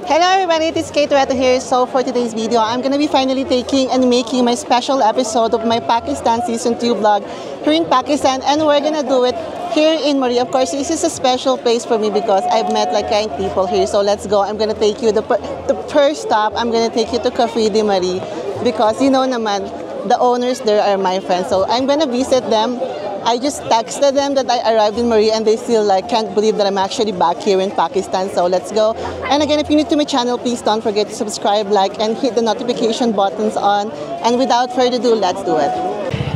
Hello everybody, it is Kate Toretto here. So for today's video, I'm going to be finally taking and making my special episode of my Pakistan Season 2 vlog here in Pakistan, and we're going to do it here in Marie. Of course, this is a special place for me because I've met like kind people here. So let's go. I'm going to take you, the first stop, I'm going to take you to Cafe de Marie because you know naman, the owners there are my friends. So I'm going to visit them. I just texted them that I arrived in Marie and they still like can't believe that I'm actually back here in Pakistan. So let's go. And again, if you're new to my channel, please don't forget to subscribe, like, and hit the notification buttons on. And without further ado, let's do it.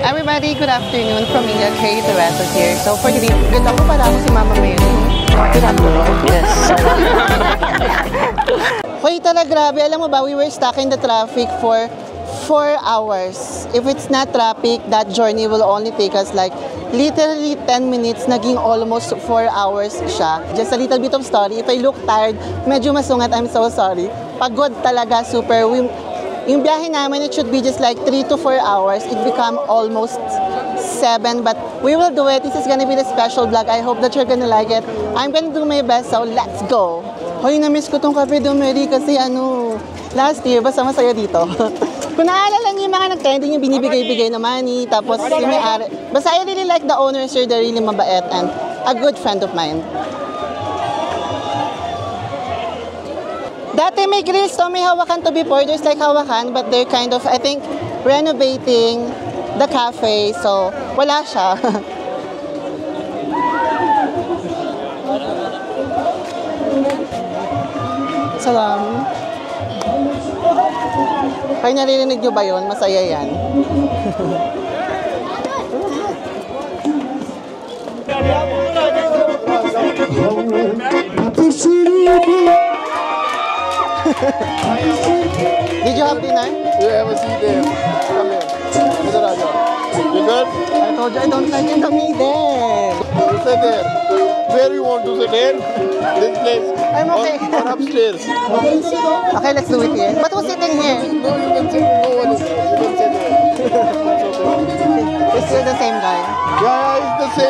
Everybody, good afternoon from me, Kate Toretto here. So for today, ganda ko pala ako si Mama Mary. Good afternoon. Yes. Hoy, tala, grabe. Alam mo ba, we were stuck in the traffic for 4 hours. If it's not traffic, that journey will only take us like literally 10 minutes. Naging almost 4 hours siya. Just a little bit of story. If I look tired, medyo masungat, I'm so sorry. Pagod talaga, super. Yung biyahe namin, it should be just like 3 to 4 hours. It become almost 7, but we will do it. This is gonna be the special vlog. I hope that you're gonna like it. I'm gonna do my best, so let's go. Hoy, na-miss ko tong Cafe de Marie kasi last year, basta masaya dito. Kung naalala niyo yung mga nag-trending yung binibigay-bigay na money, tapos si may-ari. Basta I really like the owners here, they're really mabait and a good friend of mine. Dati may grills to, may hawakan to before. There's like hawakan, but they're kind of, I think, renovating the cafe. So, wala siya. Salam. Kaya naririnig nyo ba yun? Masaya yan. Did you have dinner? You ever see them? Come here. Idhar aa jao. You good? I told you I don't like it to me there. You sit there. Where you want to sit in? This place? I'm okay. Or upstairs? Okay, let's do it here. But who's sitting here? No, you can sit. No one is there. You can sit there. It's still the same guy. Yeah, it's the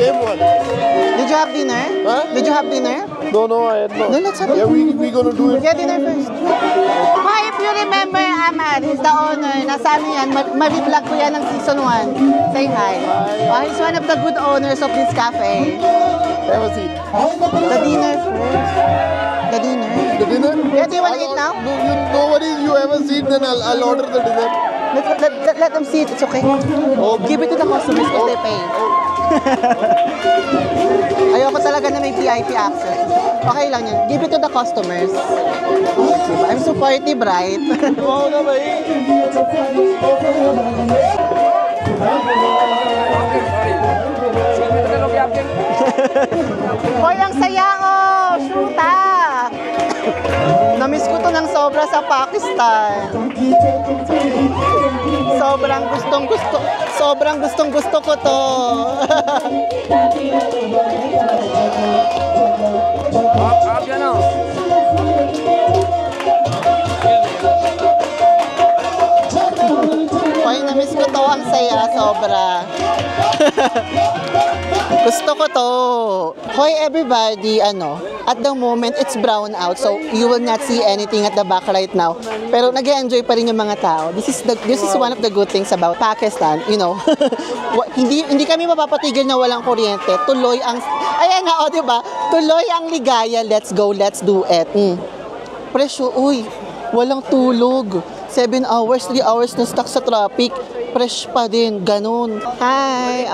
same one. Did you have dinner? Huh? Did you have dinner? No, I had not. No, let's have it. Yeah, we gonna do it. Get dinner first. Hi, if you remember Ahmad, he's the owner. Nasa yan, Marie-vlog ko yan ng season 1. Say hi. He's one of the good owners of this cafe. Have a seat. The dinner first. The dinner. The dinner? Yeah, do you want to eat now? No, nobody, you have a seat, then I'll order the dinner. Let them see it. It's okay. Give it to the customers because they pay. Ayoko talaga na may VIP access. Okay lang yun. Give it to the customers. I'm supportive, right? Oo na ba eh? Hoy, ang saya ko! Shoota! Namiss ko to ng sobra sa Pakistan. Sobrang gustong gusto ko to. Hoy, namiss ko to, ang saya, sobra. Gusto ko to. Hoy everybody, at the moment it's brown out, so you will not see anything at the back right now. Pero nag-enjoy pa rin yung mga tao. This is one of the good things about Pakistan, hindi kami mapapatigil na walang kuryente. Tuloy ang ayan na, diba? Tuloy ang ligaya. Let's go, let's do it. Presyo, walang tulog. 7 hours, 3 hours na stuck sa traffic. Fresh pa din, ganun. Hi,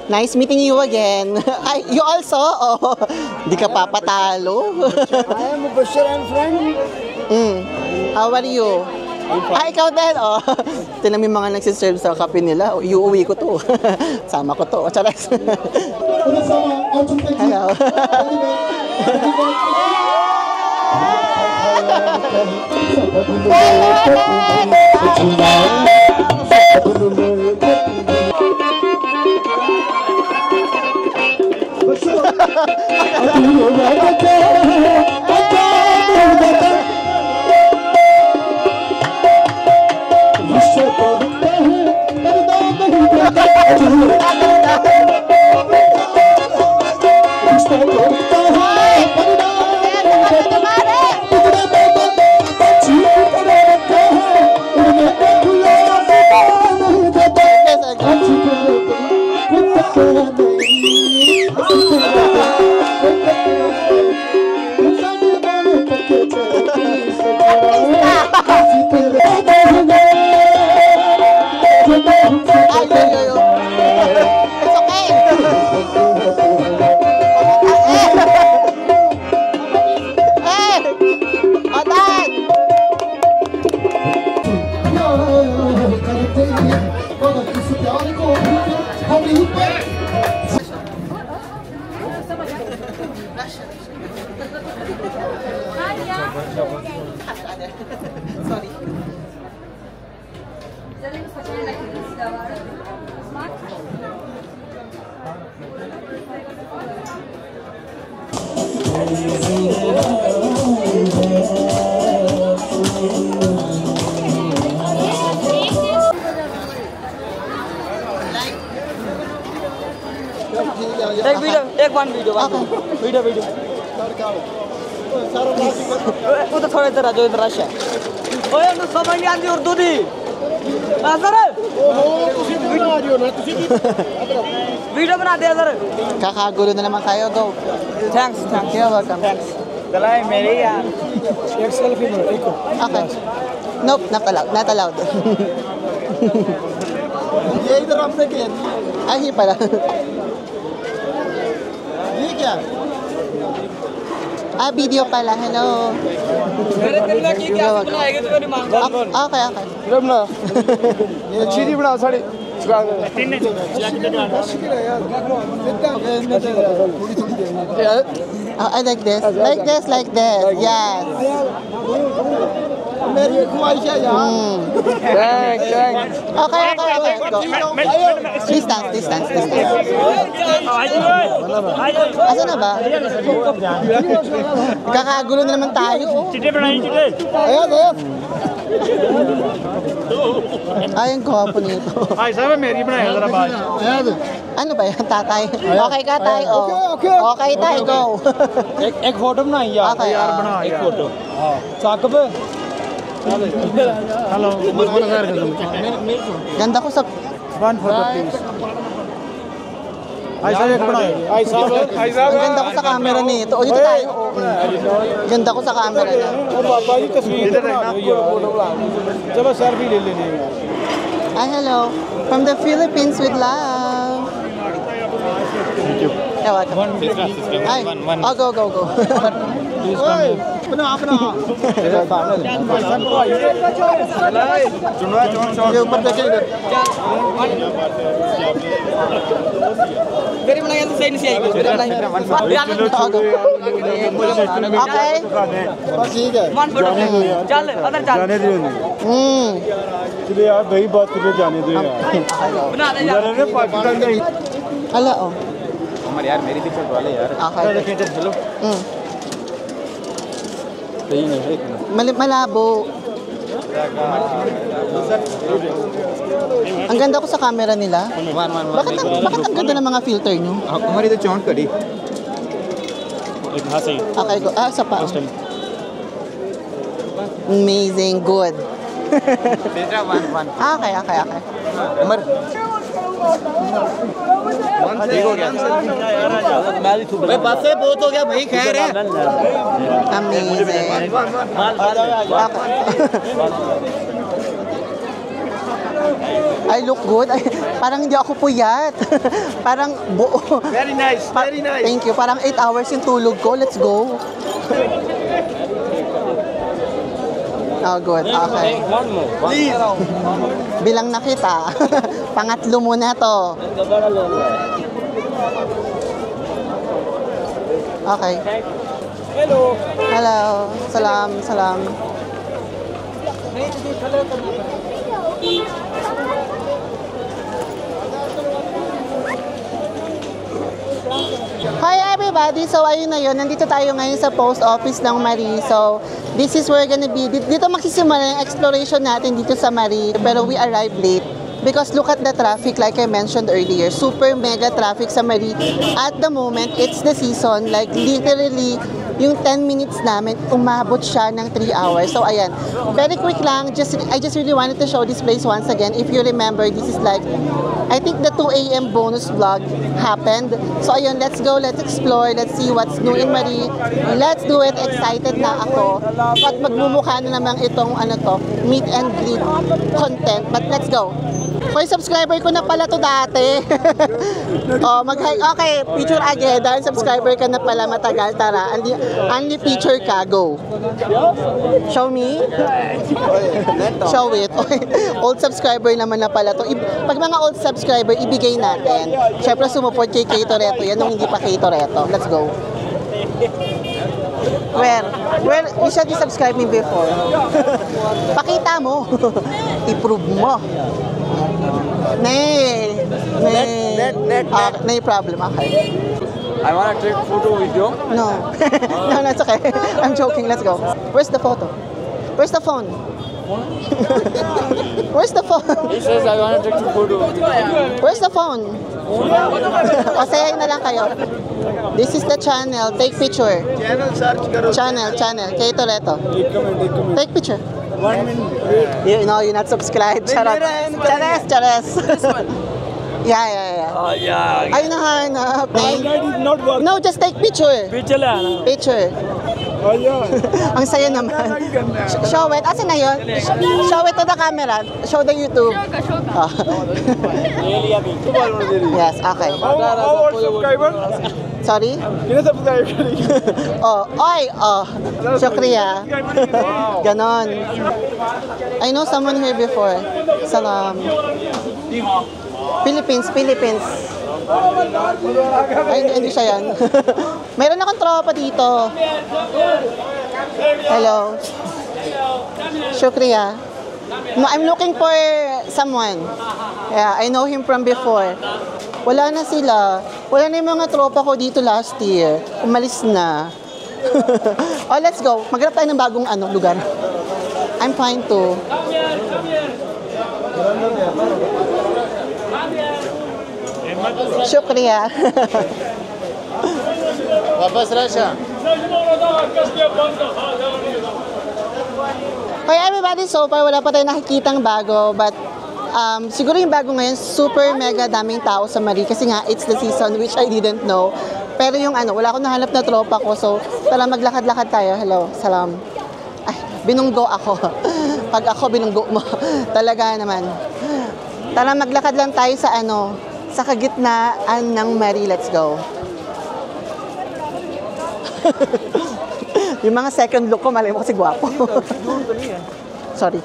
nice meeting you again. Ay, you also? Di ka papatalo. I am Bashir and friend. How are you? Ikaw din, Tinan mo yung mga nagsiserve sa kape nila. Iuwi ko to. Sama ko to. Charas. Hello. It's okay. Hey! Otan! Sorry. एक वीडियो एक one video video video वो तो थोड़ा इधर आ जो इधर रश है ओए उन्हें समझ नहीं आती उर्दू दी सर वीडियो बना दे sir Kakagulo na naman kayo. Go. Thanks thanks You're welcome. दलाई मेरे यार एक सेल्फी लो एक Okay. Nope, not allowed. Not allowed. ये इधर आपने क्या Ay, hindi pala. ये क्या Ah, video pala. Hello. मेरे दिल में की क्या बनाएगा तो नहीं मांगता Okay, okay. रमना ये चीनी बना sari Oh, I like this. Like this, like this. Yes. मेरी ख्वाहिश है यार Okay, okay, okay. Go. Distance, distance, distance. Asa na ba? Kakagulo na naman tayo. आया Ay, ang gwapo nito. भाई साहब मेरी बनाया जरा बात आया Ano ba yan, tatay? Okay ka, tay? Oh. Okay, tay, go. एक फोटो बनाई यार Okay, यार बना एक फोटो Saqib hello Ganda ko sa... one photo please भाई साहब एक बनाए भाई साहब Ang ganda ko sa camera nito. O, dito tayo. Ganda ko sa camera niya. ओ बाबा जी तस्वीर इधर देखना फोटो बना चलो सेल्फी ले लेनी है Hi, hello. From the Philippines with love. Thank you You're welcome. Hi. Oh, go, go, go. बना अपना ये ऊपर देखे इधर मेरी बनाई तो सही नहीं आई मेरी बनाई Okay. बस ठीक है वन फोटो चल अंदर चल जाने दियो चलिए यार भाई बात करके जाने दो यार बना दे यार इधर पाकिस्तान में Hala, oh. हमारे यार मेरी पिक्चर वाले यार Okay. हेलो सही नहीं है Malabo. Ang ganda ko sa camera nila. Bakit ang ganda ng mga filter nyo? हमारी तो चौंट करी Okay, go. Ah, isa pa. Amazing. Good. Okay, okay, okay. Umar ठीक हो गया भाई बस से बहुत हो गया भाई खैर है Amazing. Okay. I look good. Ay, parang hindi ako puyat. Parang buo. Very nice, very nice. Thank you. Parang 8 hours yung tulog ko. Let's go. Oh, good. Okay. Please. Bilang na kita. Pangatlo muna to. Okay. Hello. Hello. Salam, salam. Hi everybody! So ayun na yun, nandito tayo ngayon sa post office ng Marie. So this is where gonna be, dito magsisimula yung exploration natin dito sa Marie. Pero we arrived late. Because look at the traffic like I mentioned earlier. Super mega traffic sa Marie. At the moment, it's the season. Like literally, yung 10 minutes namin, umabot siya ng 3 hours. So ayan, very quick lang. I just really wanted to show this place once again. If you remember, this is like I think the 2 a.m. bonus vlog happened. So ayun, let's go, let's explore, let's see what's new in Marie. Let's do it. Excited na ako. At magmumukha na naman itong meet and greet content. But let's go. May subscriber ko na pala to dati. Okay, picture again. Dahil subscriber ka na pala matagal. Tara, only picture ka. Go. Show me. Show it. Okay. Old subscriber naman na pala to. Pag mga old subscriber, ibigay natin. Siyempre, sumuport kay Kay Toretto. Yan nung hindi pa Kay Toretto. Let's go. Where you should subscribe me before. Pakita mo. I-prove mo. Nay problem. Okay. I want to take photo with you. No. No, it's okay. I'm joking. Let's go. Where's the photo? Where's the phone? Where's the phone? He says I want to take photo with you. Where's the phone? O, sayang na lang kayo. This is the channel. Take picture. Channel search karo. Channel. Kay Toretto. Take picture. 1 minute. You're not subscribed. Charot. Chares. Yeah. Yeah. Ay, nahanap. Did not work. No, just take picture. Picture. Oh yeah. Ang saya naman. Show it. Asan na yun? Show it to the camera. Show the YouTube. Oh. Yes, okay. How subscriber? Sorry? Kina subscribe Shukriya. Ganon. I know someone here before. Salam. Philippines. Ay, hindi siya yan. Mayroon akong tropa dito. Hello. Shukriya. No, I'm looking for someone. Yeah, I know him from before. Wala na sila. Wala na yung mga tropa ko dito last year. Umalis na. Oh, let's go. Maghanap tayo ng bagong lugar. I'm fine too. Shukriya. Wapas Russia. Hi everybody, so far wala pa tayong nakikitang bago, but siguro yung bago ngayon, super mega daming tao sa Marie kasi nga it's the season which I didn't know. Pero yung wala akong nahanap na tropa ko, so tara maglakad-lakad tayo. Hello, salam. Ay, binunggo ako. Pag ako binunggo mo, talaga naman. Tara maglakad lang tayo sa sa kagitnaan ng Marie. Let's go. Yung mga second look ko, malay mo kasi gwapo. Sorry.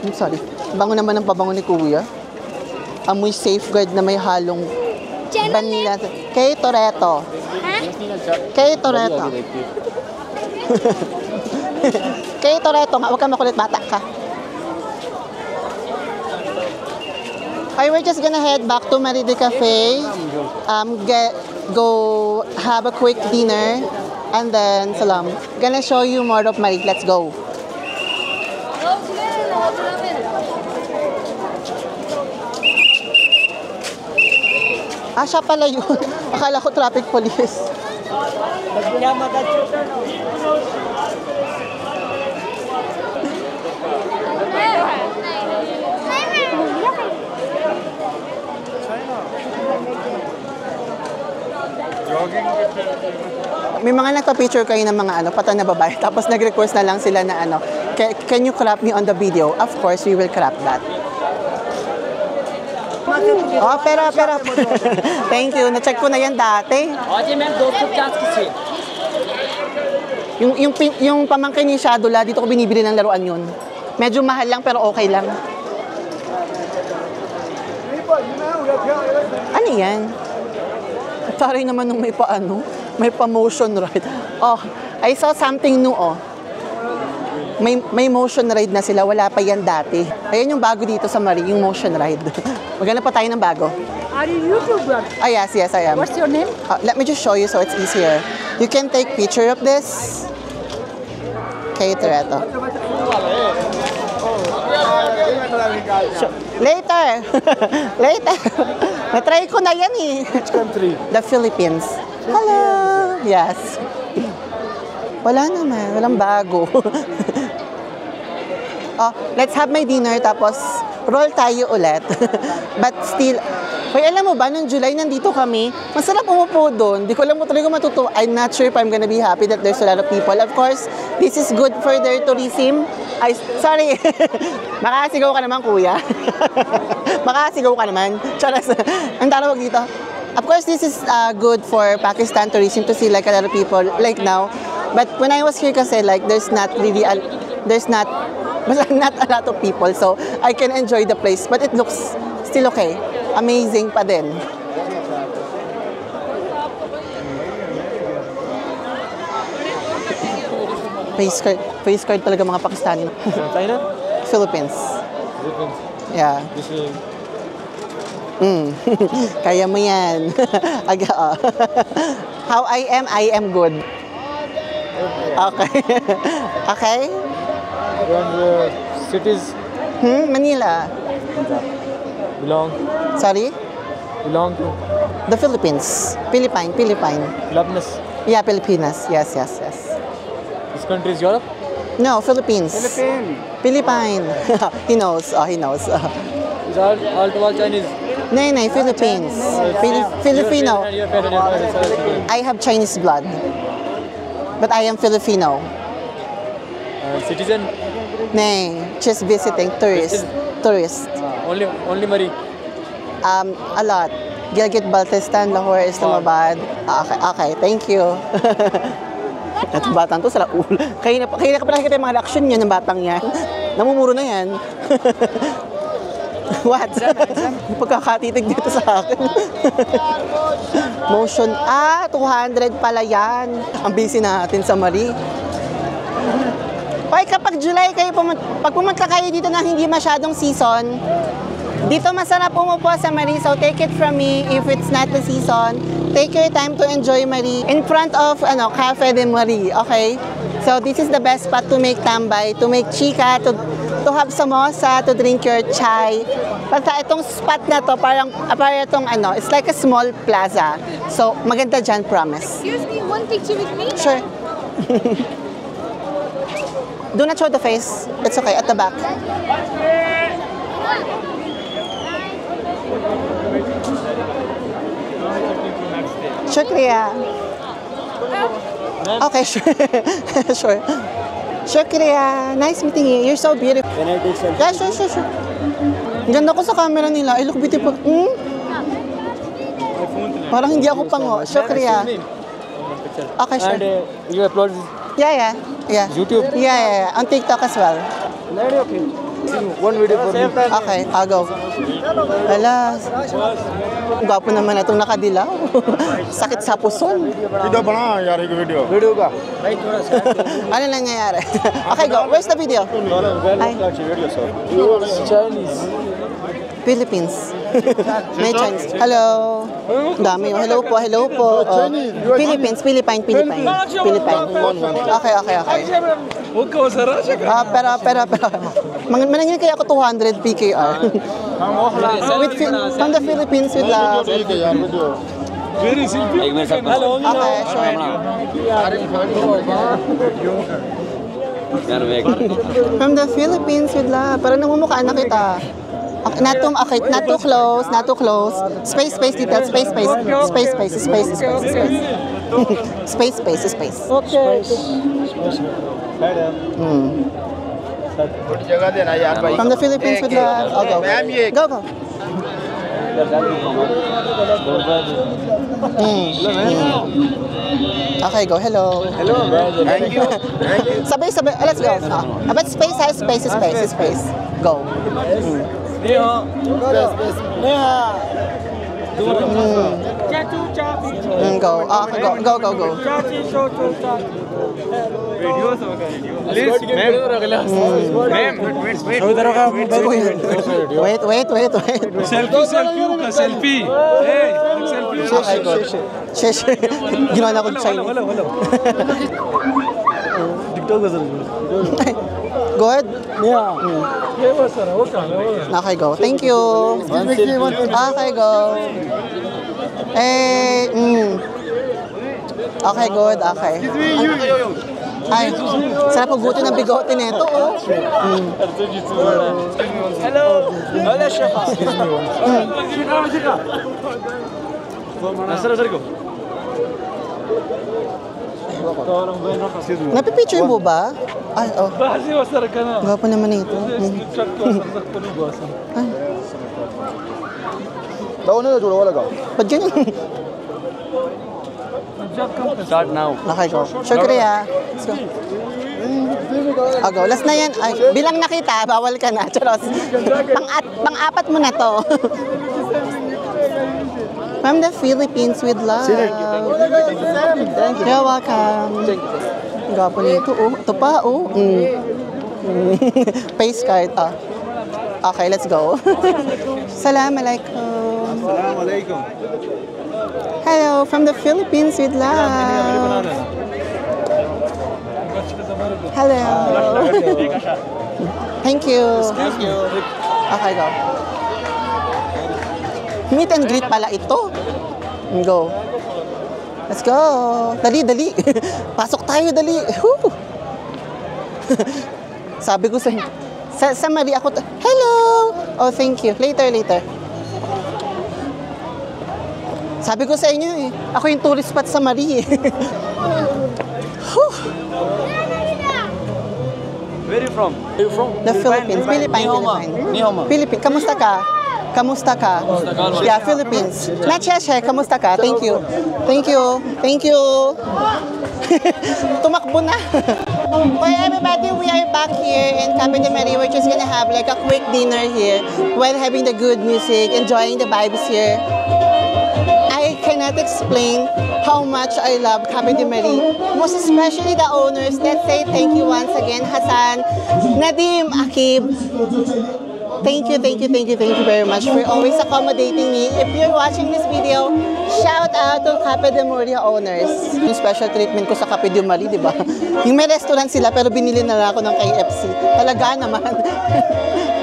I'm sorry. Bango naman ang pabango ni Kuya. Amoy safeguard na may halong vanilla. Kay Toretto. Kay Toretto. Kay Toretto nga. Huwag ka makulit, bata ka. Okay, we're just gonna head back to Marie de Cafe. Go have a quick dinner. And then, salam. Gonna show you more of Marie. Let's go. Siya pala yun. Akala ko traffic police. May mga nagpa-picture kayo ng mga pata na babae, tapos nag-request na lang sila na can you crop me on the video? Of course, we will crop that. Oh, pero. Thank you. Na-check ko na yan dati. Yung pamangkin ni Shadula, dito ko binibili ng laruan yun. Medyo mahal lang, pero okay lang. Ano yan? Taray naman nung may may pa-motion ride. Oh, I saw something new, May motion ride na sila, wala pa yan dati. Ayan yung bago dito sa Marie, yung motion ride. Maghanap pa tayo ng bago. Are you YouTuber? Oh, yes, I am. What's your name? Let me just show you so it's easier. You can take picture of this. Kay Toretto. Later. Na-try ko na yan eh. Which country? The Philippines. Hello. Yes. Wala naman. Walang bago. Let's have my dinner tapos roll tayo ulit. But still, Hoy, alam mo ba, nung July nandito kami, masarap umupo doon. Di ko alam mo talaga matuto. I'm not sure if I'm gonna be happy that there's a lot of people. Of course, this is good for their tourism. Ay, sorry. Makasigaw ka naman, kuya. Makasigaw ka naman. Charas. Ang tawag dito. Of course, this is good for Pakistan tourism to see like a lot of people like now. But when I was here kasi, like, there's not a lot of people. So, I can enjoy the place. But it looks still okay. Amazing pa din. Face card talaga mga Pakistani. China? Philippines. Philippines. Yeah. This is... Kaya mo yan. How I am good. Okay. Okay? And cities Manila. belong to The Philippines. Philippine. Philippines. Yeah, Pilipinas. Yes. This country is Europe? No, Philippines. Philippine. He knows. He knows. Is all Chinese? No, Philippines. Filipino. I have Chinese blood. But I am Filipino. Citizen? No, just visiting tourist. Only Mari. A lot. Gilgit, Baltistan, Lahore, Islamabad. Okay, thank you. At batang to, sala ulo. Kaya ka pa nakikita yung mga reaction niya ng batang yan. Namumuro na yan. What? Pagkakatitig dito sa akin. Motion. 200 pala yan. Ang busy natin sa Mari. Okay, kapag July kayo, pag pumunta kayo dito na hindi masyadong season, dito masarap umupo sa Mari. So take it from me, if it's not the season, take your time to enjoy Mari in front of Cafe de Mari, okay? So this is the best spot to make tambay, to make chika, to have samosa, to drink your chai. Basta itong spot na to, parang itong it's like a small plaza. So maganda dyan, promise. Excuse me, one picture with me? Sure. Do not show the face. It's okay, at the back. Shukriya. Okay, sure. Sure. Shukriya. Nice meeting you. You're so beautiful. Can I take selfie? Yeah, sure. Ang ganda ko sa camera nila. I look beautiful. Parang hindi ako pango. Shukriya. Okay, sure. And you upload Yeah. YouTube? Yeah. On TikTok as well. Okay. One video for me. Okay, I'll go. Hala. Gwapo naman itong nakadilaw. Sakit sa puson. Video बना यार एक video Video ka? Ano nangyayari? Okay, go. Where's the video? Hi. Chinese. Philippines. May Chinese. Hello. Dami. Hello po. Philippine. Okay. Pero. Manangin kaya ako 200 PKR. From the Philippines with love. ठीक है यार video Okay, sure. From the Philippines with love. Parang namumukhaan na kita. Not too close. Space detail. Space. थोड़ी जगह देना यार भाई From the Philippines with love. I'll go. Go. Okay, go. Hello. Thank you Sabay. Let's go. But space. Go. Go. Okay, go. Wait. Selfie Okay, go. Shesh. Ginawa na akong Chinese. Good? Okay, go. Thank you. Okay, go. Okay, good. Okay. Ay, sarap hugutin ng bigote nito, oh. Hello. Hola, chef. Napipicture mo ba? Ay, oh. Gwapo naman ito. Ay, 나오는 애 주러 가라가. ba't ganyan? Start now. Okay, go. Sure, Korea. Let's go. Go. Last na yan. Ay, bilang nakita, bawal ka na. Charos. Pang-apat mo na to. From the Philippines with love. Thank you. You're welcome. Gwapo nito, oh. Ito pa, oh. Face card, oh. Okay, let's go. Assalamualaikum. Assalamualaikum. Hello, from the Philippines with love. Hello. Thank you. Okay, go. Meet and greet pala ito. Go. Let's go. Dali, dali. Pasok tayo, dali. Sabi ko sa Marie ako, hello. Oh, thank you. Later, later. Sabi ko sa inyo eh, ako yung tourist spot sa Marie eh. Where are you from? Are you from? The Philippines. Philippines. Nihoma. Philippines. Kamusta ka? Kamusta ka? Yeah, Philippines. Nacheche, kamusta ka? Thank you. Thank you. Thank you. Tumakbo na. Okay, everybody, we are back here in Cafe de Marie. We're just gonna have like a quick dinner here while having the good music, enjoying the vibes here. I cannot explain how much I love Cafe de Marie. Most especially the owners. Let's say thank you once again, Hassan, Nadim, Akib. Thank you very much for always accommodating me. If you're watching this video, shout out to Cafe de Marie owners. Yung special treatment ko sa Cafe de Marie, di ba? Yung may restaurant sila pero binili na lang ako ng KFC. Talaga naman.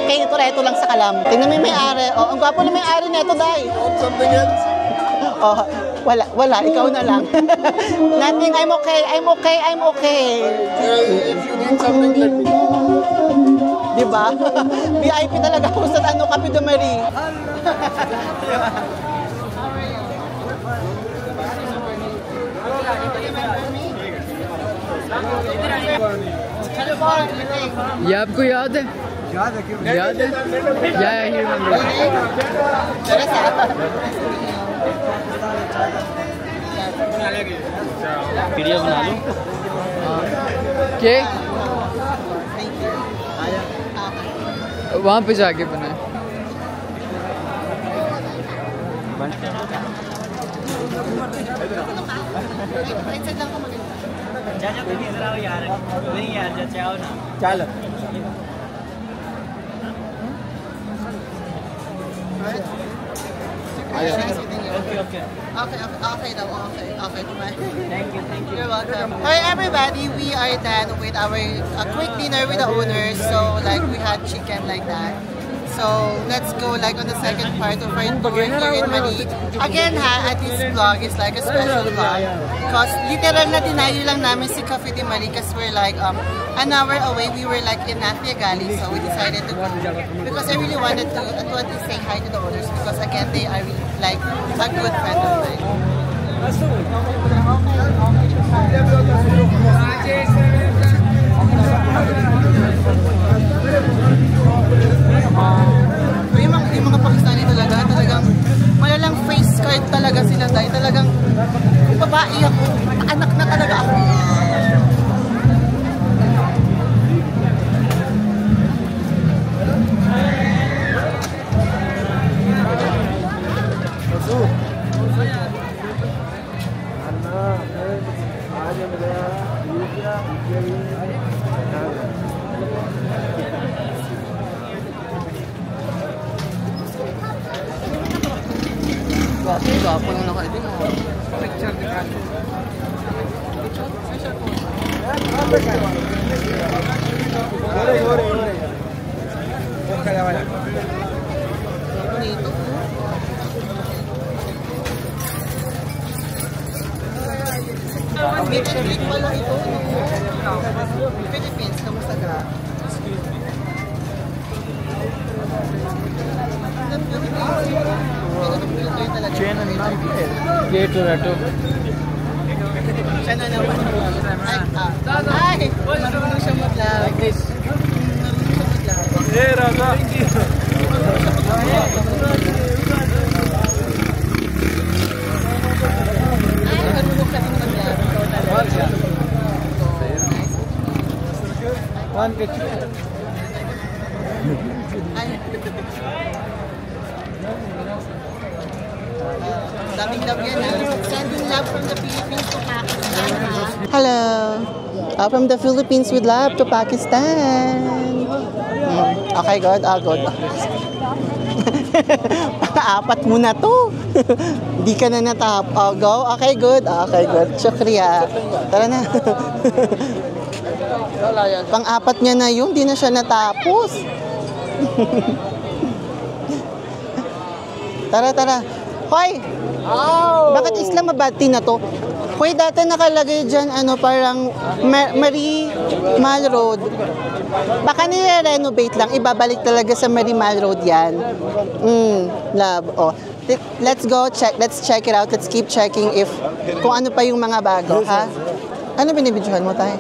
Kaya ito lang sa Kalam. Tingnan mo yung may-ari. Oh, ang gwapo na may-ari nito, Day. Something else? Oh, wala. Ikaw na lang. Nothing. I'm okay. If you need something, let me know. Diba? VIP talaga ako sa Cafe de Marie. ये आपको याद है? याद है? Yeah, I remember. Video बना लो। केक वहाँ पे जाके बनाए। चल। Okay. Thank you. You're welcome. Alright, everybody, we are done with our quick dinner with the owners. So, like, we had chicken like that. So, let's go like on the second part of our tour here in Marie. Again this vlog is like a special vlog. Because literal na dinayo lang namin si Cafe de Marie because we're like an hour away. We were like in Nathiagali, so we decided to go. Because I really wanted to say hi to the owners because again, they are really like a good friend of mine. Yung mga Pakistani talagang malalang face card talaga sila dahil talagang kung babae ako, anak na talaga ako. Gapo lang naka-edit mo. Picture di ka. Ore. Kaya wala. Dito. Picture di pala ito. K Toretto. Siya na naman. Ay! Marunong siya mag-love. Like this. Hey, Raza. One picture. Daming love yan, ha? Sending love from the Philippines to Pakistan, ha? Hello. From the Philippines with love to Pakistan. Okay, good. Good. Apat mo na to. Di ka na natap. Go. Okay, good. Okay, good. Shukriya. Tara na. Pang-apat niya na yun. Di na siya natapos. Tara. Hoy! Bakit Islamabad na to? Hoy, dati nakalagay dyan, parang Marie Mal Road. Baka nire-renovate lang, ibabalik talaga sa Marie Mal Road yan. Love. Oh. Let's go check, let's check it out. Let's keep checking if kung ano pa yung mga bago, ha? Ano binibidyohan mo tayo?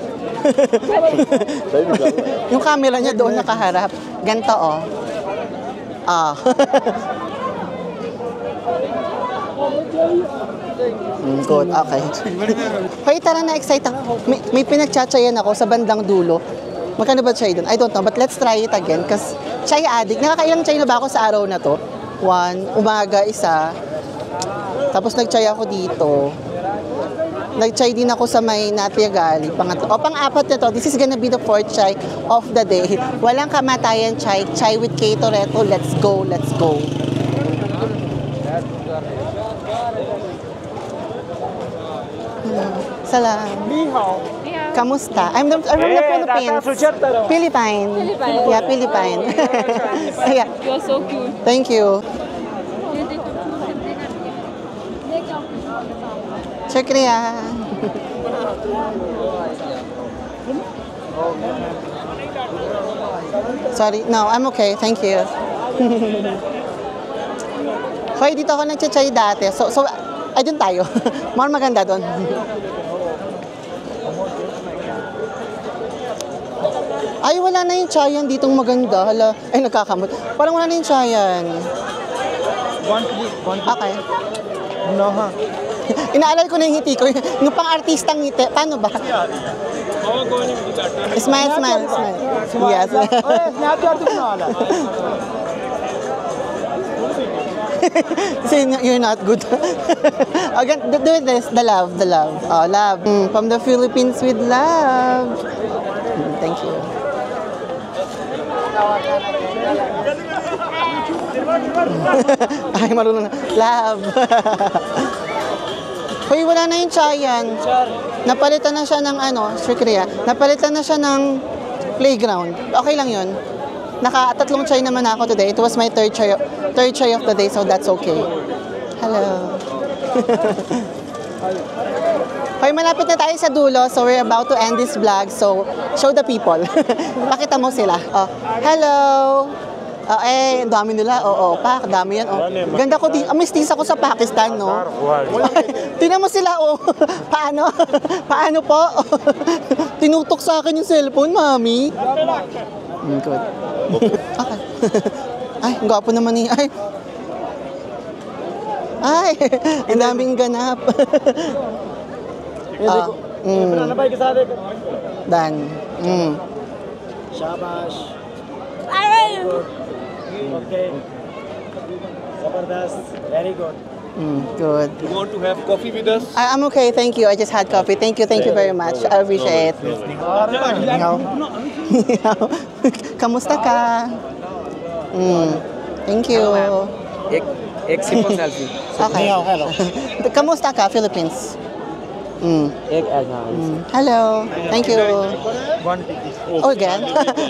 Yung camera niya doon nakaharap. Ganto, oh. Good, okay. Hoy, tara na, excite ako. May pinagtsatsayan ako sa bandang dulo. Magkano ba chai doon? I don't know, but let's try it again. Kasi chai addict. Nakakailang chai na ba ako sa araw na to? 1, umaga, 1. Tapos nag-chai ako dito. Nag-chai din ako sa may Natiagali. Pang-apat na to. This is gonna be the 4th chai of the day. Walang kamatayan chai. Chai with K Toretto. Let's go, let's go. Salam. Kamusta? I'm from the Philippines. Philippine. Yeah, Philippine. Yeah. You're so cute. Thank you. Shukriya. Sorry. No, I'm okay. Thank you. Hoy, dito ako nagcha-chai dati. So, ay, dun tayo. More maganda dun. Ay, wala na yung chayan ditong maganda. Hala, ay, nagkakamot. Parang wala na yung chayan. Okay. No, ha? Inaalala ko na yung ngiti ko. Yung pang-artistang ngiti. Paano ba? Smile. Yes. Say you're not good. Again, do this. The love. Oh, love. From the Philippines with love. Thank you. Ay, marunong na. Love. Hoy, wala na yung chayan. Napalitan na siya ng Shukriya. Napalitan na siya ng playground. Okay lang yun. Naka-3 chai naman ako today. It was my third chai of the day, so that's okay. Hello. Hoy, malapit na tayo sa dulo, so we're about to end this vlog. So, show the people. Pakita mo sila. Oh, hello. Dami nila. Pak, dami yan. Ganda ko din. Amistis ako sa Pakistan, no? Tingnan mo sila, Paano po? Tinutok sa akin yung cellphone, mami. Good. Okay. Ay, ang gwapo naman ni. Ay, ang daming ganap. Dan. Shabash. Okay. Zabardast. Very good. Good. You want to have coffee with us? I'm okay, thank you. I just had coffee. Thank you very much. I appreciate it. Kamusta ka? Thank you. एक simple selfie Okay. Kamusta ka, Philippines? एक ऐसा Hello. Thank you. Oh, again?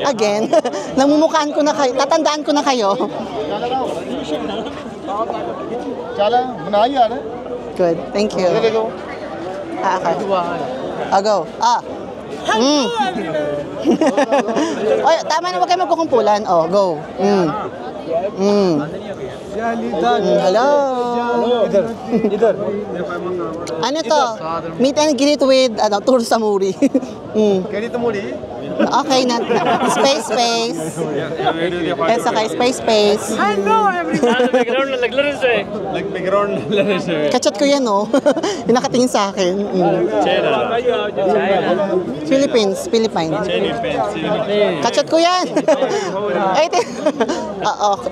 Again? Namumukhaan ko na kayo. Tatandaan ko na kayo. Good. Thank you. Okay. Go. Oy, tama na, huwag kayo magkukumpulan. Go. Hello. Ano to? Meet and greet with tour sa Muri. Okay, space. It's okay, space. Kachat ko yan, no? Yung nakatingin sa akin. Philippines. Kachat ko yan.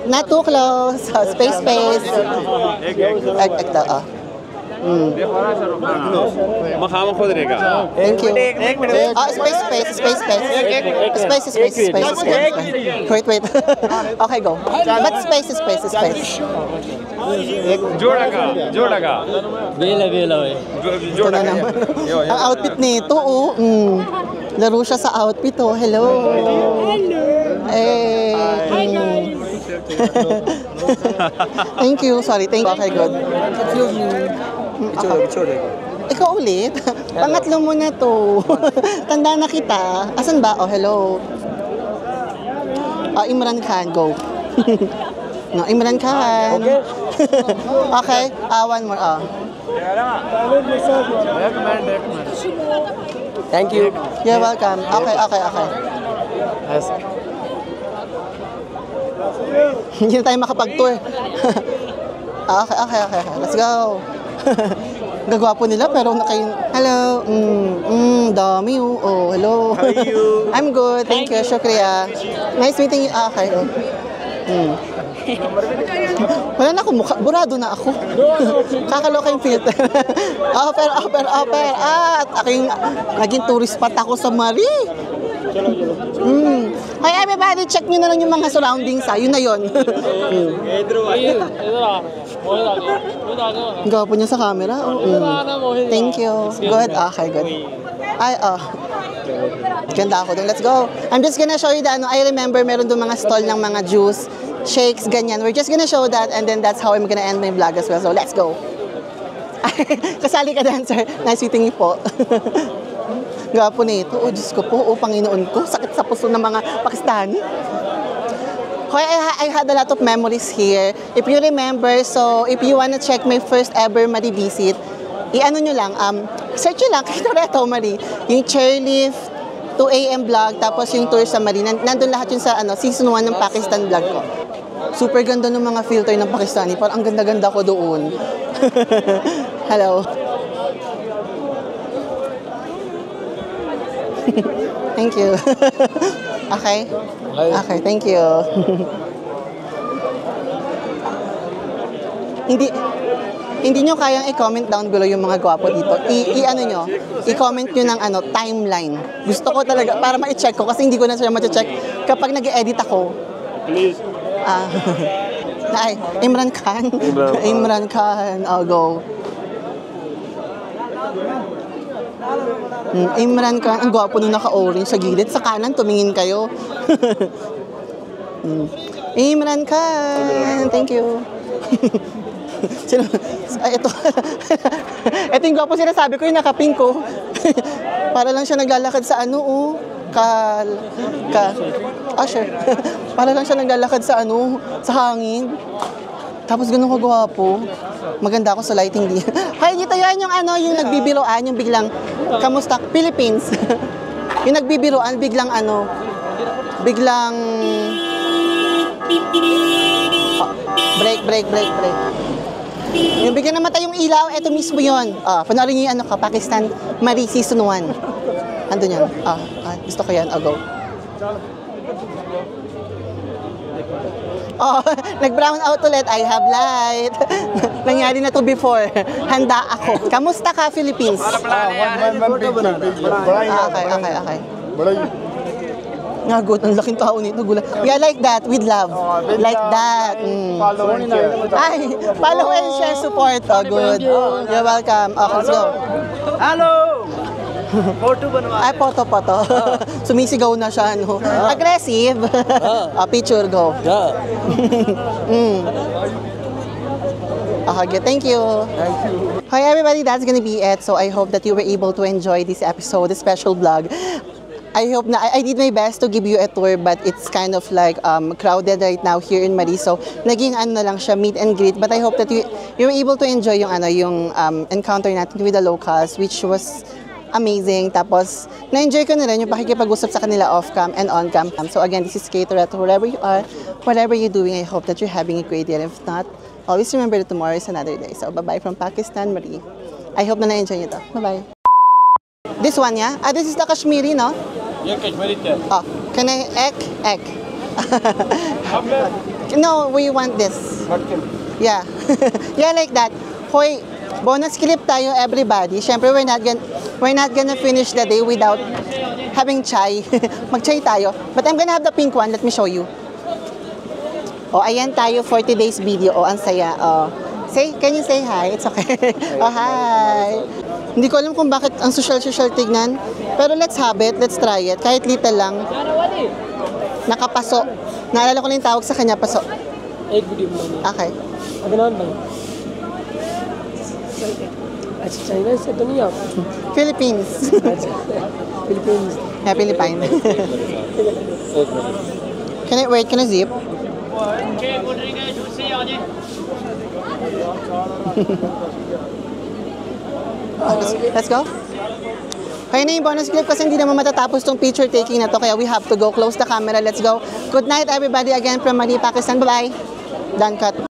Not too close. Space. Thank you. Space. Wait. Okay, go. But space. जोड़ा का Ito na naman. Ang outfit nito, laro siya sa outfit, oh. Hello. Hey. Hi, guys. Thank you. Sorry. Okay, good. Ikaw ulit? Pangatlo mo na to. Tanda na kita. Asan ba? Oh, hello. Imran Khan, go. No, Imran Khan. Okay. One more. Thank you. You're welcome. Okay. Hindi na tayo makapag-tour. Okay. Let's go. Gagwapo nila pero hello. Dami. Oh, hello. How are you? I'm good. Thank you. Shukriya. Nice meeting you. Okay. Wala na akong mukha. Burado na ako. Kakaloka yung filter. Offer. At aking naging tourist spot ako sa Mari. Hi everybody, check nyo na lang yung mga surroundings. Yun na yun. Gapo niya sa camera. Thank you. Good. Okay, good. Ganda ako dun. Let's go. I'm just gonna show you the I remember meron doon mga stall ng mga juice, shakes, ganyan. We're just gonna show that and then that's how I'm gonna end my vlog as well. So let's go. Kasali ka dancer. Nice meeting you po. Gapo nito. Oh, Diyos ko po. Oh, Panginoon ko. Sakit sa puso ng mga Pakistani. I had a lot of memories here. If you remember, so if you wanna check my first ever Mari visit, i-ano nyo lang, search nyo lang kay Toretto Mari. Yung chairlift, 2 AM vlog, tapos yung tour sa Mari. Nandun lahat yun sa season 1 ng Pakistan vlog ko. Super ganda ng mga filter ng Pakistani. Parang ang ganda-ganda ko doon. Hello. Thank you. Okay, thank you. Hindi nyo kayang i-comment down below yung mga gwapo dito. I-comment nyo ng timeline. Gusto ko talaga, para ma-check ko, kasi hindi ko na siya ma-check kapag nag-edit ako. Please. Imran Khan. I'll go. Imran Khan, ang gwapo nung naka-orange sa gilid. Sa kanan, tumingin kayo. Imran Khan, thank you. Ito yung gwapo sinasabi ko, yung naka-pink ko. Para lang siya naglalakad sa sure. Para lang siya naglalakad sa sa hangin. Tapos ganun kagwapo. Maganda ako sa lighting din. Hay, dito yan yung yung nagbibiroan, yung biglang, kamusta? Philippines. Yung nagbibiroan, biglang break. Yung biglang namatay yung ilaw, eto mismo yun. Panoorin niyo yung Pakistan Mari Season 1. Andun yan. Gusto ko yan. Go. Nag-brown out ulit. I have light. Nangyari na to before. Handa ako. Kamusta ka, Philippines? Okay. Nagot, ang laking tao nito. Yeah, like that, with love. Like that. Follow and share. Follow and share, support. Good. You're welcome. Let's go. Hello. Photo. Photo. Sumisigaw na siya, Aggressive. Picture, go. Okay, thank you. Hi everybody, that's gonna be it. So I hope that you were able to enjoy this episode, this special vlog. I hope na, I did my best to give you a tour, but it's kind of like crowded right now here in Marie. So, naging ano na lang siya, meet and greet. But I hope that you were able to enjoy yung encounter natin with the locals, which was amazing. Tapos, na-enjoy ko na rin yung pakikipag-usap sa kanila off-cam and on-cam. So again, this is Kay Toretto. Wherever you are, whatever you're doing, I hope that you're having a great day. If not, always remember that tomorrow is another day. So, bye-bye from Pakistan, Marie. I hope na na-enjoy nyo to. Bye-bye. This one, yeah? Ah, this is the Kashmiri, no? Yeah, Kashmiri tea. Oh, can I egg? No, we want this. Yeah. Yeah, like that. Hoy, bonus clip tayo, everybody. Siyempre, we're not gonna finish the day without having chai. Mag-chai tayo. But I'm gonna have the pink one. Let me show you. Oh, ayan tayo, 40 days video. Oh, ang saya. Oh. Can you say hi? It's okay. Oh, hi. Hindi ko alam kung bakit ang social tignan. Pero let's have it. Let's try it. Kahit little lang. Nakapaso. Naalala ko na yung tawag sa kanya, paso. Okay. अच्छा चाइना से तो नहीं आप Philippines. Philippines Yeah, Philippines. Can I zip? Let's go. Kaya na yung bonus clip kasi hindi naman matatapos tong picture taking na to, kaya we have to go. Close the camera. Let's go. Good night everybody again from Marie, Pakistan. Bye-bye. Done cut.